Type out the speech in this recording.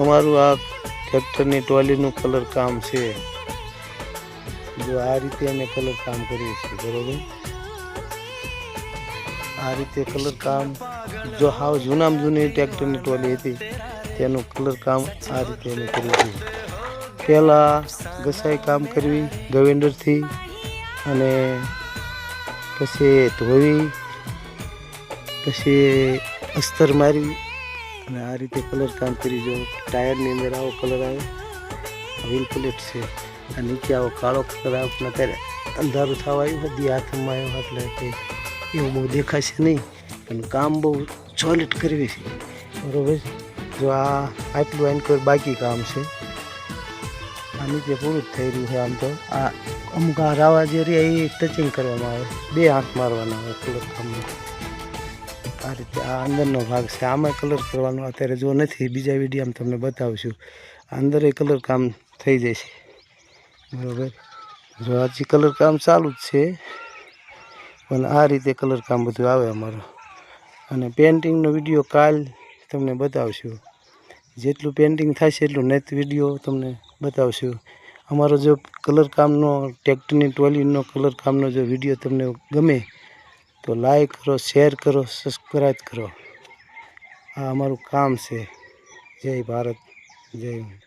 અમારું આ ટ્રેક્ટરની ટ્રોલીનું કલર કામ છે। જો આ રીતે અમે કલર કામ કરીએ છીએ, બરોબર। આ રીતે કલર કામ જો હાવ જૂનામાં જૂની ટ્રેક્ટરની ટ્રોલી હતી તેનું કલર કામ આ રીતે અમે કર્યું છે। પહેલાં ઘસાઈ કામ કરવી ગવેન્ડરથી, અને પછી ધોવી, પછી અસ્તર મારવી, અને આ રીતે કલર કામ કરી। જો ટાયરની અંદર આવો કલર આવે, વ્હીલ પ્લેટ છે, આ નીચે આવો કાળો કલર આવે, પણ અત્યારે અંધારું થવા આવ્યું બધી હાથમાં આવ્યો એટલે કંઈ એવું બહુ દેખાશે નહીં, પણ કામ બહુ સોલિડ કરવી છે, બરાબર। જો આટલું આનકોર બાકી કામ છે, આ નીચે પૂરું જ થઈ રહ્યું છે। આમ તો આ અમુક આ રાવા જે રહ્યા એ ટચિંગ કરવામાં આવે, 2 હાથ મારવાના આવે કલર કામમાં। આ રીતે આ અંદરનો ભાગ છે, આમાં કલર કરવાનો અત્યારે જો નથી, બીજા વિડીયોમાં તમને બતાવશું। અંદર એ કલર કામ થઈ જશે, બરાબર। જો હજી કલર કામ ચાલુ જ છે, પણ આ રીતે કલર કામ બધું આવે અમારું। અને પેઇન્ટિંગનો વિડીયો કાલ તમને બતાવશું, જેટલું પેઇન્ટિંગ થશે એટલું નેક્સ્ટ વિડીયો તમને બતાવશું। અમારો જો કલર કામનો ટ્રેક્ટરની ટ્રોલીનો કલર કામનો જો વિડીયો તમને ગમે તો લાઈક કરો, શેર કરો, સબસ્ક્રાઈબ કરો। આ અમારું કામ છે। જય ભારત, જય હિન્દ।